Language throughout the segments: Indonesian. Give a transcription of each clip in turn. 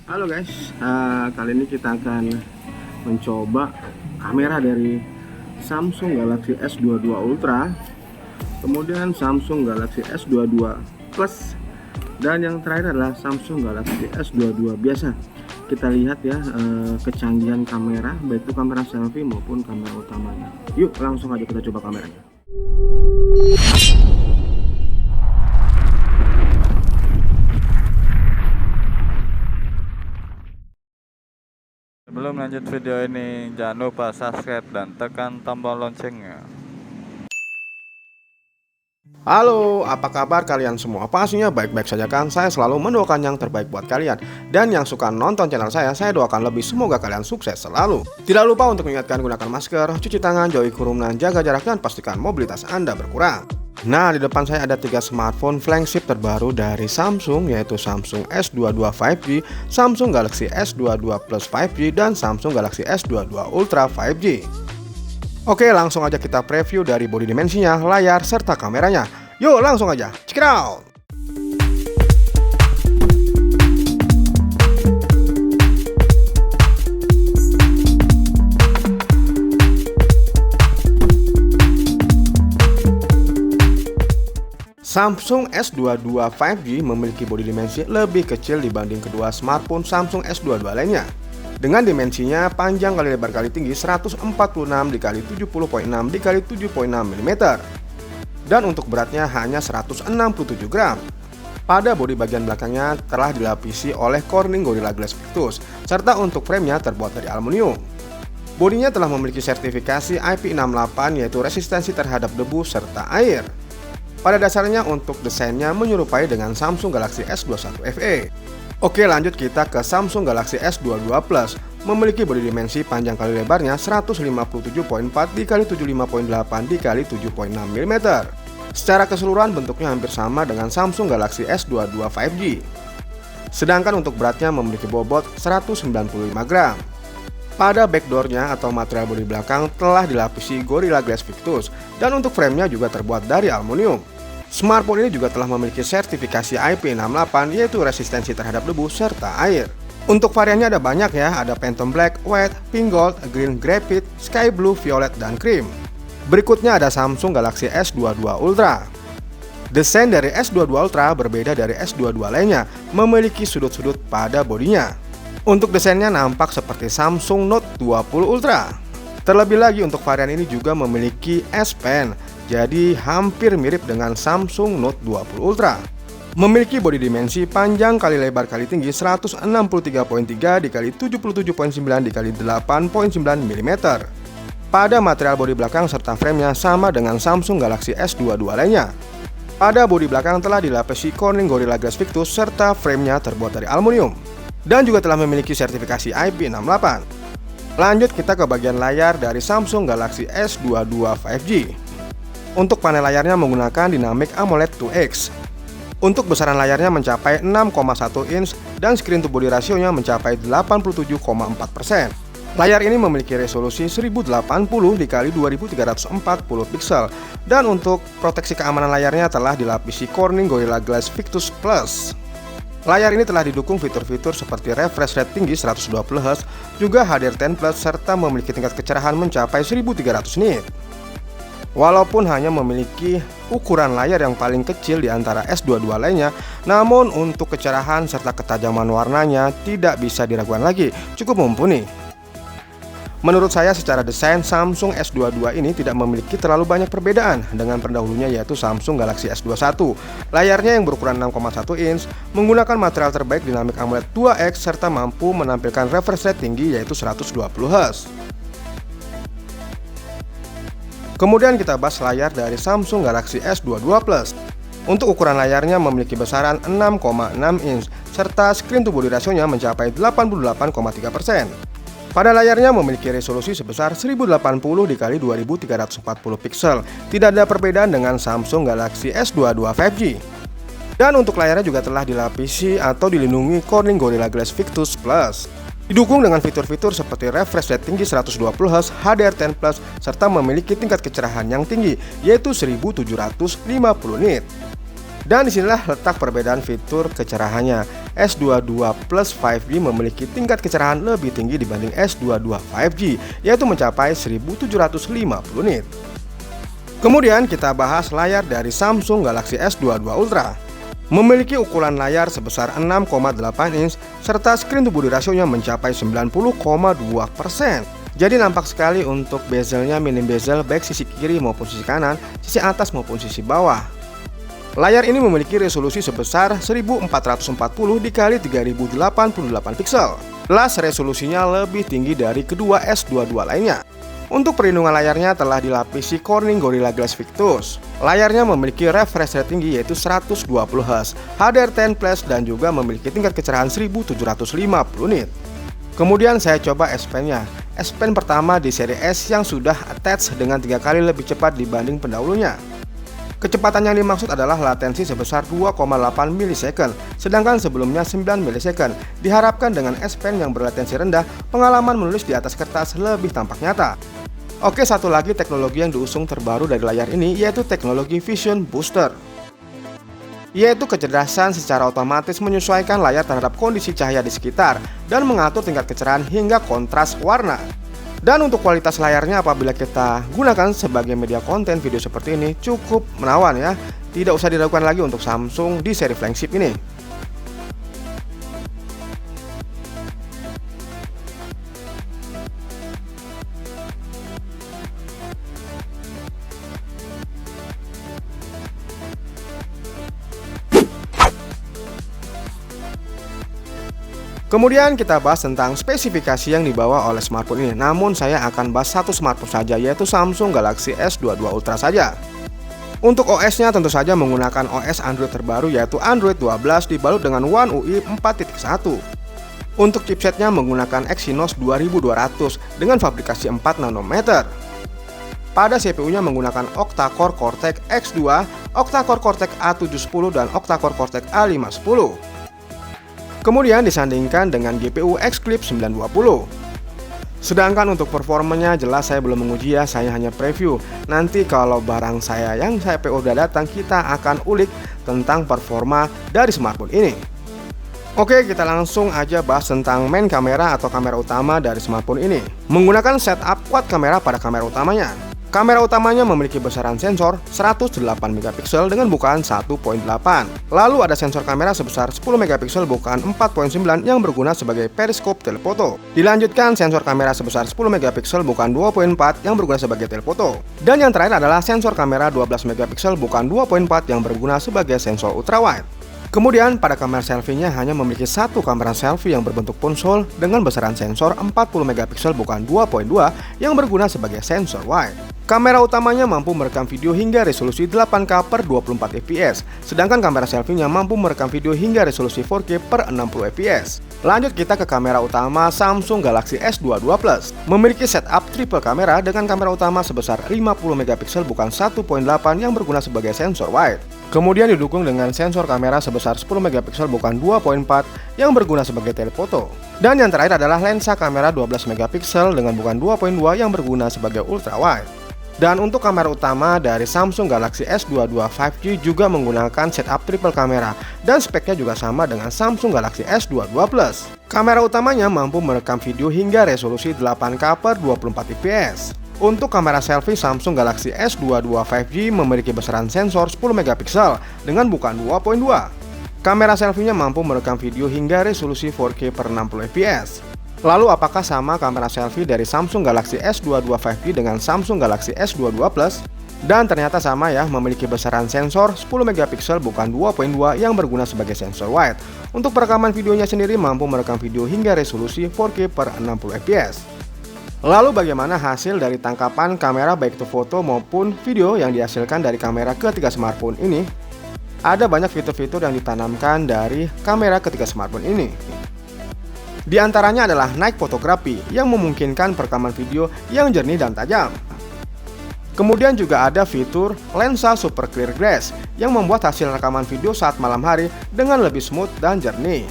Halo guys, kali ini kita akan mencoba kamera dari Samsung Galaxy S22 Ultra, kemudian Samsung Galaxy S22 Plus, dan yang terakhir adalah Samsung Galaxy S22 biasa. Kita lihat ya kecanggihan kamera, baik itu kamera selfie maupun kamera utamanya. Yuk langsung aja kita coba kameranya. Sebelum lanjut video ini, jangan lupa subscribe dan tekan tombol loncengnya. Halo, apa kabar kalian semua? Pastinya baik-baik saja kan? Saya selalu mendoakan yang terbaik buat kalian. Dan yang suka nonton channel saya doakan lebih, semoga kalian sukses selalu. Tidak lupa untuk mengingatkan gunakan masker, cuci tangan, jauhi kerumunan, jaga jarak, dan pastikan mobilitas Anda berkurang. Nah, di depan saya ada 3 smartphone flagship terbaru dari Samsung, yaitu Samsung S22 5G, Samsung Galaxy S22 Plus 5G, dan Samsung Galaxy S22 Ultra 5G. Oke, langsung aja kita preview dari bodi dimensinya, layar, serta kameranya. Yuk langsung aja, check it out! Samsung S22 5G memiliki bodi dimensi lebih kecil dibanding kedua smartphone Samsung S22 lainnya. Dengan dimensinya panjang kali lebar kali tinggi 146 dikali 70,6 dikali 7,6 mm. Dan untuk beratnya hanya 167 gram. Pada bodi bagian belakangnya telah dilapisi oleh Corning Gorilla Glass Victus, serta untuk framenya terbuat dari aluminium. Bodinya telah memiliki sertifikasi IP68, yaitu resistensi terhadap debu serta air. Pada dasarnya untuk desainnya menyerupai dengan Samsung Galaxy S21 FE. Oke, lanjut kita ke Samsung Galaxy S22 Plus. Memiliki bodi dimensi panjang kali lebarnya 157,4 dikali 75,8 dikali 7,6 mm. Secara keseluruhan bentuknya hampir sama dengan Samsung Galaxy S22 5G. Sedangkan untuk beratnya memiliki bobot 195 gram. Pada backdoornya atau material bodi belakang telah dilapisi Gorilla Glass Victus, dan untuk framenya juga terbuat dari aluminium. Smartphone ini juga telah memiliki sertifikasi IP68, yaitu resistensi terhadap debu serta air. Untuk variannya ada banyak ya, ada Phantom Black, White, Pink Gold, Green Graphite, Sky Blue, Violet, dan Cream. Berikutnya ada Samsung Galaxy S22 Ultra. Desain dari S22 Ultra berbeda dari S22 lainnya, memiliki sudut-sudut pada bodinya. Untuk desainnya nampak seperti Samsung Note 20 Ultra. Terlebih lagi untuk varian ini juga memiliki S Pen, jadi hampir mirip dengan Samsung Note 20 Ultra. Memiliki bodi dimensi panjang kali lebar kali tinggi 163,3 dikali 77,9 dikali 8,9 mm. Pada material bodi belakang serta framenya sama dengan Samsung Galaxy S22 lainnya. Pada bodi belakang telah dilapisi Corning Gorilla Glass Victus serta framenya terbuat dari aluminium, dan juga telah memiliki sertifikasi IP68. Lanjut kita ke bagian layar dari Samsung Galaxy S22 5G. Untuk panel layarnya menggunakan Dynamic AMOLED 2X. Untuk besaran layarnya mencapai 6,1 inch dan screen to body rasionya mencapai 87,4%. Layar ini memiliki resolusi 1080 dikali 2340 pixel, dan untuk proteksi keamanan layarnya telah dilapisi Corning Gorilla Glass Victus Plus. Layar ini telah didukung fitur-fitur seperti refresh rate tinggi 120Hz, juga HDR10+, serta memiliki tingkat kecerahan mencapai 1300 nit. Walaupun hanya memiliki ukuran layar yang paling kecil di antara S22 lainnya, namun untuk kecerahan serta ketajaman warnanya tidak bisa diragukan lagi, cukup mumpuni. Menurut saya secara desain Samsung S22 ini tidak memiliki terlalu banyak perbedaan dengan pendahulunya, yaitu Samsung Galaxy S21. Layarnya yang berukuran 6,1 inch menggunakan material terbaik Dynamic AMOLED 2X serta mampu menampilkan refresh rate tinggi yaitu 120Hz. Kemudian kita bahas layar dari Samsung Galaxy S22 Plus. Untuk ukuran layarnya memiliki besaran 6,6 inch serta screen to body rasionya mencapai 88,3%. Pada layarnya memiliki resolusi sebesar 1080 dikali 2340 pixel. Tidak ada perbedaan dengan Samsung Galaxy S22 5G. Dan untuk layarnya juga telah dilapisi atau dilindungi Corning Gorilla Glass Victus Plus. Didukung dengan fitur-fitur seperti refresh rate tinggi 120Hz, HDR10+, serta memiliki tingkat kecerahan yang tinggi, yaitu 1750 nit. Dan disinilah letak perbedaan fitur kecerahannya. S22 Plus 5G memiliki tingkat kecerahan lebih tinggi dibanding S22 5G, yaitu mencapai 1750 nit. Kemudian kita bahas layar dari Samsung Galaxy S22 Ultra. Memiliki ukuran layar sebesar 6,8 inch serta screen to body rasionya mencapai 90,2%. Jadi nampak sekali untuk bezelnya minim bezel baik sisi kiri maupun sisi kanan, sisi atas maupun sisi bawah. Layar ini memiliki resolusi sebesar 1440 x 3088 pixel. Plus resolusinya lebih tinggi dari kedua S22 lainnya. Untuk perlindungan layarnya telah dilapisi Corning Gorilla Glass Victus. Layarnya memiliki refresh rate tinggi yaitu 120 Hz, HDR10 Plus dan juga memiliki tingkat kecerahan 1750 nit. Kemudian saya coba S Pen-nya. S Pen pertama di seri S yang sudah attach dengan 3 kali lebih cepat dibanding pendahulunya. Kecepatan yang dimaksud adalah latensi sebesar 2,8 milisecond, sedangkan sebelumnya 9 milisecond. Diharapkan dengan S Pen yang berlatensi rendah, pengalaman menulis di atas kertas lebih tampak nyata. Oke, satu lagi teknologi yang diusung terbaru dari layar ini yaitu teknologi Vision Booster, yaitu kecerdasan secara otomatis menyesuaikan layar terhadap kondisi cahaya di sekitar dan mengatur tingkat kecerahan hingga kontras warna. Dan untuk kualitas layarnya apabila kita gunakan sebagai media konten video seperti ini cukup menawan ya. Tidak usah diragukan lagi untuk Samsung di seri flagship ini. Kemudian kita bahas tentang spesifikasi yang dibawa oleh smartphone ini. Namun saya akan bahas satu smartphone saja, yaitu Samsung Galaxy S22 Ultra saja. Untuk OS-nya tentu saja menggunakan OS Android terbaru yaitu Android 12 dibalut dengan One UI 4.1. Untuk chipsetnya menggunakan Exynos 2200 dengan fabrikasi 4 nanometer. Pada CPU-nya menggunakan octa-core Cortex X2, octa-core Cortex A710 dan octa-core Cortex A510. Kemudian disandingkan dengan GPU Xclip 920. Sedangkan untuk performanya jelas saya belum menguji ya, saya hanya preview. Nanti kalau barang saya yang saya PO udah datang, kita akan ulik tentang performa dari smartphone ini. Oke, kita langsung aja bahas tentang main kamera atau kamera utama dari smartphone ini. Menggunakan setup quad kamera pada kamera utamanya. Kamera utamanya memiliki besaran sensor 108 megapiksel dengan bukaan 1.8. Lalu ada sensor kamera sebesar 10 megapiksel bukaan 4.9 yang berguna sebagai periskop telefoto. Dilanjutkan sensor kamera sebesar 10 megapiksel bukaan 2.4 yang berguna sebagai telefoto. Dan yang terakhir adalah sensor kamera 12 megapiksel bukaan 2.4 yang berguna sebagai sensor ultrawide. Kemudian pada kamera selfie-nya hanya memiliki satu kamera selfie yang berbentuk ponsel dengan besaran sensor 40 megapiksel bukan 2.2 yang berguna sebagai sensor wide. Kamera utamanya mampu merekam video hingga resolusi 8K per 24 fps, sedangkan kamera selfie-nya mampu merekam video hingga resolusi 4K per 60 fps. Lanjut kita ke kamera utama Samsung Galaxy S22 Plus. Memiliki setup triple kamera dengan kamera utama sebesar 50 megapiksel bukan 1.8 yang berguna sebagai sensor wide. Kemudian didukung dengan sensor kamera sebesar 10 megapiksel bukan 2.4 yang berguna sebagai telefoto. Dan yang terakhir adalah lensa kamera 12 megapiksel dengan bukan 2.2 yang berguna sebagai ultra wide. Dan untuk kamera utama dari Samsung Galaxy S22 5G juga menggunakan setup triple kamera dan speknya juga sama dengan Samsung Galaxy S22 Plus. Kamera utamanya mampu merekam video hingga resolusi 8K per 24 fps. Untuk kamera selfie Samsung Galaxy S22 5G memiliki besaran sensor 10 megapiksel dengan bukaan 2.2. Kamera selfie-nya mampu merekam video hingga resolusi 4K per 60 fps. Lalu apakah sama kamera selfie dari Samsung Galaxy S22 5G dengan Samsung Galaxy S22 Plus? Dan ternyata sama ya, memiliki besaran sensor 10 megapiksel bukan 2.2 yang berguna sebagai sensor wide. Untuk perekaman videonya sendiri mampu merekam video hingga resolusi 4K per 60 fps. Lalu bagaimana hasil dari tangkapan kamera baik itu foto maupun video yang dihasilkan dari kamera ketiga smartphone ini? Ada banyak fitur-fitur yang ditanamkan dari kamera ketiga smartphone ini. Di antaranya adalah night photography yang memungkinkan perekaman video yang jernih dan tajam. Kemudian juga ada fitur lensa super clear glass yang membuat hasil rekaman video saat malam hari dengan lebih smooth dan jernih.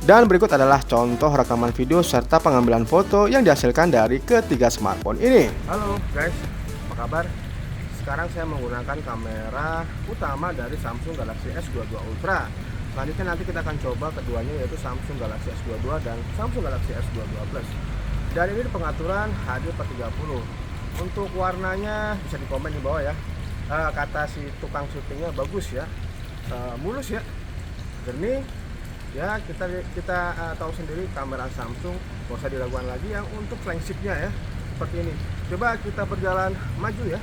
Dan berikut adalah contoh rekaman video serta pengambilan foto yang dihasilkan dari ketiga smartphone ini. Halo guys, apa kabar? sekarang saya menggunakan kamera utama dari Samsung Galaxy S22 Ultra. Selanjutnya nanti kita akan coba keduanya, yaitu Samsung Galaxy S22 dan Samsung Galaxy S22 Plus. Dan ini di pengaturan HD/30. Untuk warnanya bisa dikomen di bawah ya. Kata si tukang syutingnya bagus ya, mulus ya, jernih ya. Kita tahu sendiri kamera Samsung gak usah diragukan lagi yang untuk flagshipnya ya, seperti ini. Coba kita berjalan maju ya.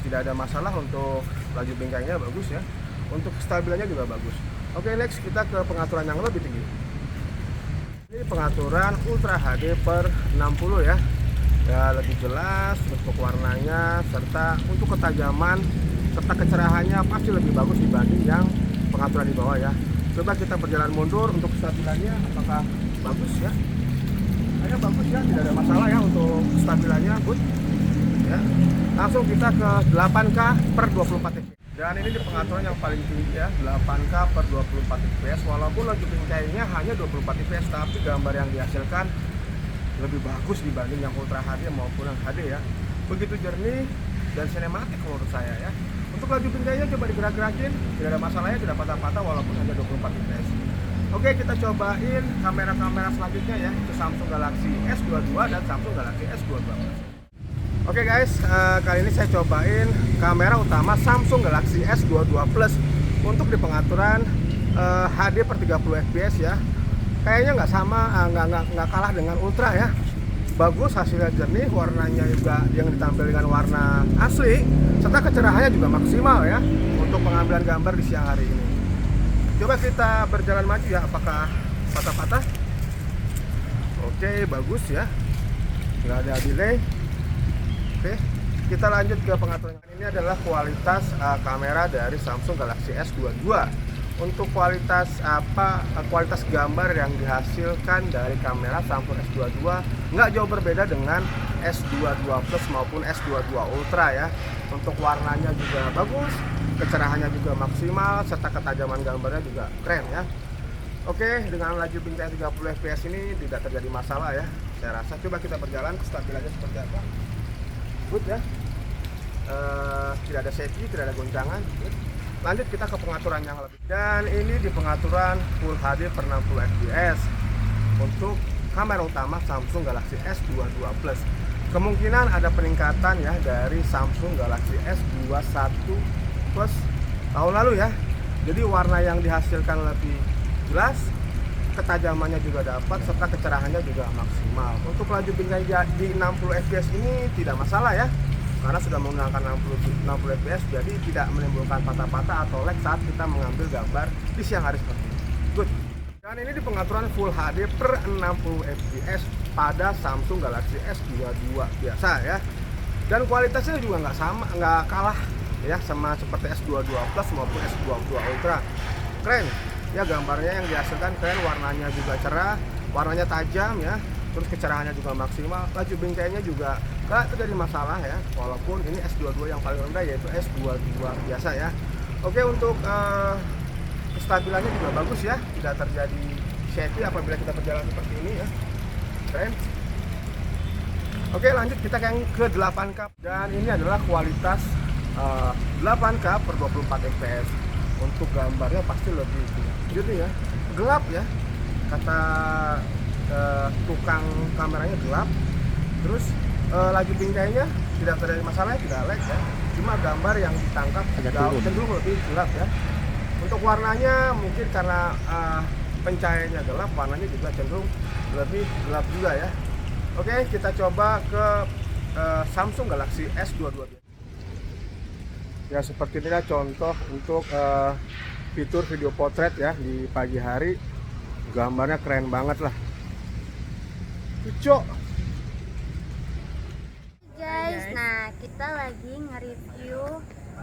Tidak ada masalah untuk laju bingkainya, bagus ya. Untuk stabilannya juga bagus. Oke, next kita ke pengaturan yang lebih tinggi. Ini pengaturan Ultra HD/60 ya. Ya, lebih jelas untuk warnanya, serta untuk ketajaman serta kecerahannya pasti lebih bagus dibanding yang pengaturan di bawah ya. Coba kita berjalan mundur untuk stabilannya, apakah bagus ya? Kayaknya bagus ya, tidak ada masalah ya untuk stabilannya, good ya. Langsung kita ke 8K/24 fps. Dan ini di pengaturan yang paling tinggi ya, 8K/24 fps. Walaupun laju bingkainya hanya 24 fps, tapi gambar yang dihasilkan lebih bagus dibanding yang Ultra HD maupun yang HD ya. Begitu jernih dan sinematik menurut saya ya. Untuk laju bingkainya coba digerak-gerakin, tidak ada masalahnya, tidak patah-patah walaupun hanya 24 fps. Oke, kita cobain kamera-kamera selanjutnya ya, itu Samsung Galaxy S22 dan Samsung Galaxy S22 Plus. Oke guys, kali ini saya cobain kamera utama Samsung Galaxy S22 Plus untuk di pengaturan HD/30 fps ya. Kayaknya nggak sama, nggak kalah dengan Ultra ya. Bagus, hasilnya jernih, warnanya juga yang ditampil dengan warna asli, serta kecerahannya juga maksimal ya untuk pengambilan gambar di siang hari ini. Coba kita berjalan maju ya, apakah patah-patah? Oke, bagus ya, nggak ada delay. Oke, kita lanjut ke pengaturan. Ini adalah kualitas kamera dari Samsung Galaxy S22. Untuk kualitas kualitas gambar yang dihasilkan dari kamera Samsung S22 nggak jauh berbeda dengan S22 Plus maupun S22 Ultra ya. Untuk warnanya juga bagus, kecerahannya juga maksimal, serta ketajaman gambarnya juga keren ya. Oke, dengan laju bingkai 30 fps ini tidak terjadi masalah ya, saya rasa. Coba kita berjalan, stabilannya seperti apa. Good ya, tidak ada shaky, tidak ada goncangan. Good. Lanjut kita ke pengaturan yang lebih. Dan ini di pengaturan Full HD/60 fps untuk kamera utama Samsung Galaxy S22 Plus. Kemungkinan ada peningkatan ya dari Samsung Galaxy S21 Plus tahun lalu ya. Jadi warna yang dihasilkan lebih jelas, ketajamannya juga dapat, serta kecerahannya juga maksimal. Untuk laju bingkai di 60 fps ini tidak masalah ya, karena sudah menggunakan 60 fps, jadi tidak menimbulkan patah-patah atau lag saat kita mengambil gambar di siang hari seperti ini. Good. Dan ini di pengaturan Full HD/60 fps pada Samsung Galaxy S22 biasa ya. Dan kualitasnya juga nggak kalah ya sama seperti S22 Plus maupun S22 Ultra. Keren ya, gambarnya yang dihasilkan keren, warnanya juga cerah, warnanya tajam ya. Terus kecerahannya juga maksimal, laju bingkainya juga gak terjadi masalah ya, walaupun ini S22 yang paling rendah yaitu S22 biasa ya. Oke, untuk kestabilannya juga bagus ya, tidak terjadi shaky apabila kita berjalan seperti ini ya, keren. Oke, lanjut kita yang ke 8K, dan ini adalah kualitas 8K/24 fps. Untuk gambarnya pasti lebih jernih ya, gelap ya, kata tukang kameranya gelap. Terus laju bingkainya tidak terjadi masalah, tidak lag ya. Cuma gambar yang ditangkap cenderung lebih gelap ya. Untuk warnanya mungkin karena pencahayaannya gelap, warnanya juga cenderung lebih gelap juga ya. Oke, kita coba ke Samsung Galaxy S22. Ya, seperti inilah contoh untuk fitur video potret ya di pagi hari. Gambarnya keren banget lah. Cocok. Guys, nah kita lagi nge-review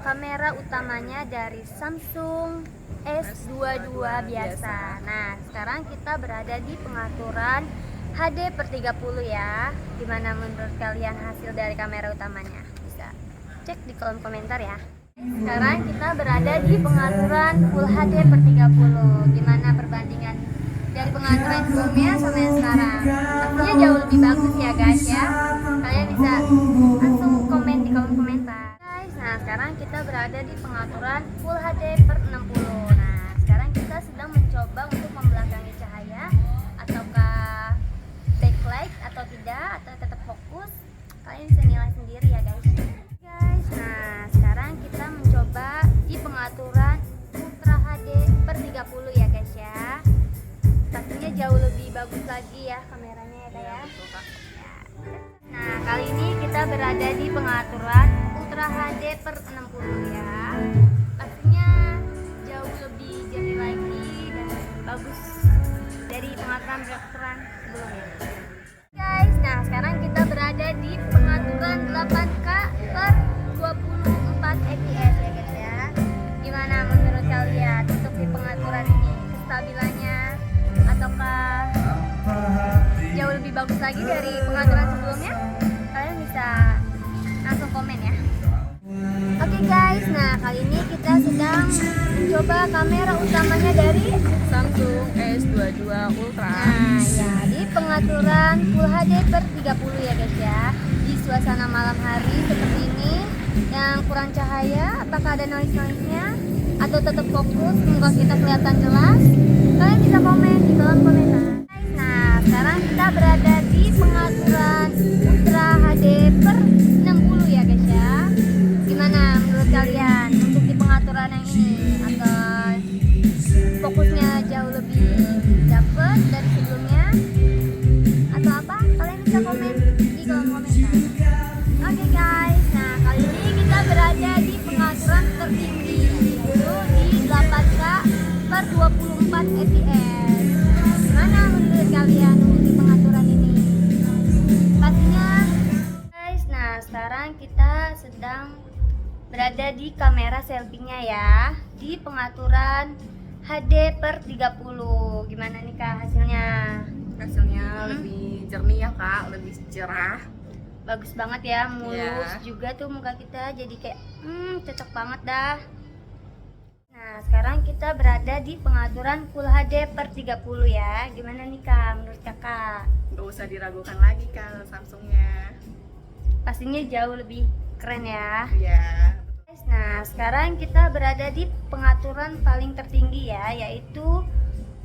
kamera utamanya dari Samsung S22 biasa. Nah, sekarang kita berada di pengaturan HD/30 ya. Gimana menurut kalian hasil dari kamera utamanya? Bisa cek di kolom komentar ya. Sekarang kita berada di pengaturan Full HD/30. Gimana perbandingan dari pengaturan sebelumnya sama yang sekarang? Pastinya jauh lebih bagus ya guys ya. Kalian bisa langsung komen di kolom komentar. sekarang kita berada di pengaturan Full HD per 60. Nah, sekarang kita sedang mencoba untuk membelakangi cahaya, ataukah backlight atau tidak, atau tetap fokus. Kalian bisa nilai sendiri ya guys. Nah sekarang kita mencoba di pengaturan Ultra HD per 30 ya guys ya. Pastinya jauh lebih bagus lagi ya kameranya ya guys ya. Nah kali ini kita berada di pengaturan Ultra HD per 60 ya. Pastinya jauh lebih jernih lagi dan bagus dari pengaturan sebelumnya guys. Nah sekarang kita berada di pengaturan 8K per 24 fps ya guys ya. Gimana menurut kalian untuk di pengaturan ini, kestabilannya ataukah jauh lebih bagus lagi dari pengaturan sebelumnya? Kalian bisa langsung komen ya. Oke guys, nah kali ini kita sedang mencoba kamera utamanya dari Samsung S22 Ultra. Nah ya, di pengaturan Full HD per 30 ya guys ya. Di suasana malam hari seperti ini yang kurang cahaya, apakah ada noise-nya atau tetap fokus, semoga kita kelihatan jelas? Kalian bisa komen di kolom komentar. Nah sekarang kita berada di pengaturan Ultra HD per 60 ya guys ya. Gimana menurut kalian untuk di pengaturan yang ini? Atau fokusnya jauh lebih dapet dari sebelumnya atau apa? Kalian bisa komen di kolom komentar. Oke guys, nah kali ini kita berada di pengaturan tertinggi, yaitu di 8K per 24 fps. Gimana menurut kalian untuk di pengaturan ini? Pastinya guys, nah sekarang kita sedang berada di kamera selfie-nya ya, di pengaturan HD per 30. Gimana nih Kak hasilnya? Hasilnya lebih jernih ya Kak, lebih cerah. Bagus banget ya, mulus Ya. juga tuh muka kita, jadi kayak cocok banget dah. Nah sekarang kita berada di pengaturan Full HD per 30 ya. Gimana nih Kak menurut Kakak? Gak usah diragukan lagi Kak Samsungnya. Pastinya jauh lebih keren ya. Iya. Nah sekarang kita berada di pengaturan paling tertinggi ya, yaitu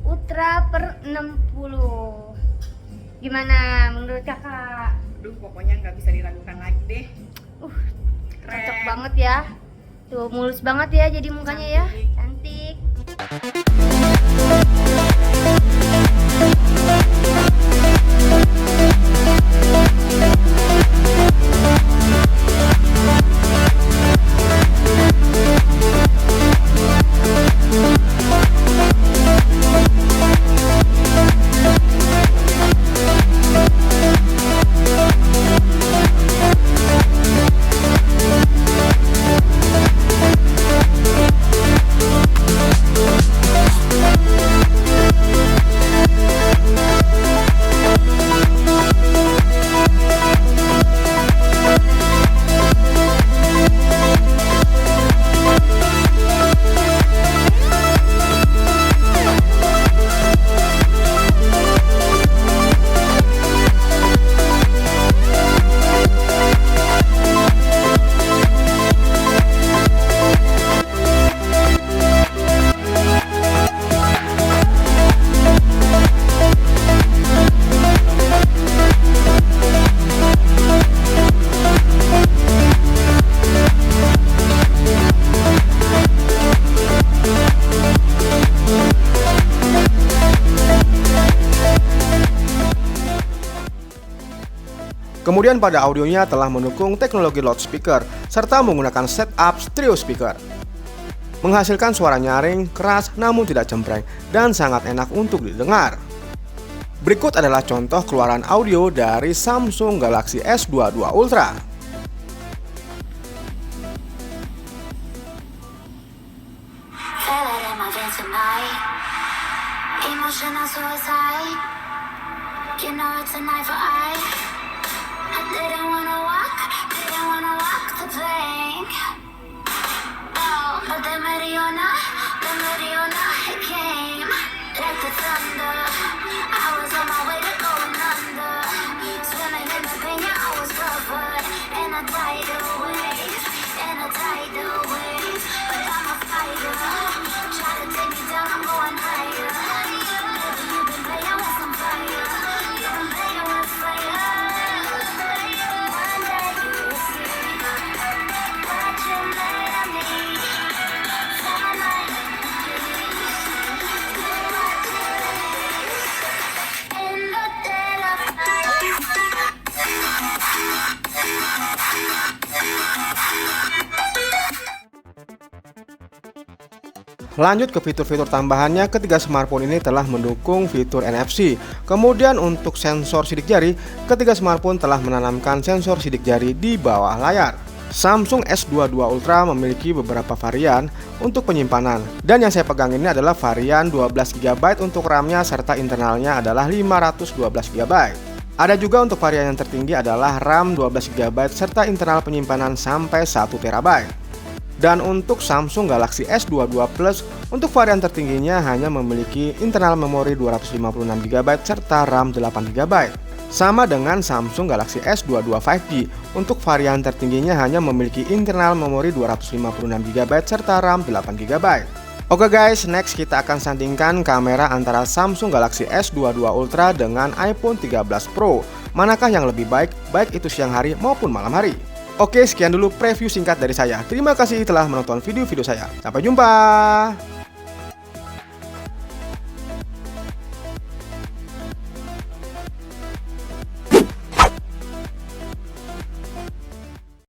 Ultra per 60. Gimana menurut Kakak? Aduh pokoknya nggak bisa diragukan lagi deh. Keren. Cocok banget ya. Tuh mulus banget ya jadi mukanya ya. Cantik. Kemudian pada audionya telah mendukung teknologi loudspeaker serta menggunakan setup stereo speaker. Menghasilkan suara nyaring, keras namun tidak cempreng dan sangat enak untuk didengar. Berikut adalah contoh keluaran audio dari Samsung Galaxy S22 Ultra. Emotional suicide. You know it's a knife for eye. I didn't wanna walk the plank. Oh, but the Mariona, it came like the thunder. I was on my way to going under. Swimming in the pain, yeah, I was covered in a tidal wave, in a tidal Lanjut ke fitur-fitur tambahannya, ketiga smartphone ini telah mendukung fitur NFC. Kemudian untuk sensor sidik jari, ketiga smartphone telah menanamkan sensor sidik jari di bawah layar. Samsung S22 Ultra memiliki beberapa varian untuk penyimpanan, dan yang saya pegang ini adalah varian 12GB untuk RAM-nya serta internalnya adalah 512GB. Ada juga untuk varian yang tertinggi adalah RAM 12GB serta internal penyimpanan sampai 1TB. Dan untuk Samsung Galaxy S22 Plus, untuk varian tertingginya hanya memiliki internal memori 256GB serta RAM 8GB. Sama dengan Samsung Galaxy S22 5G, untuk varian tertingginya hanya memiliki internal memori 256GB serta RAM 8GB. Oke guys, next kita akan sandingkan kamera antara Samsung Galaxy S22 Ultra dengan iPhone 13 Pro. Manakah yang lebih baik itu siang hari maupun malam hari? Oke, sekian dulu preview singkat dari saya. Terima kasih telah menonton video-video saya. Sampai jumpa.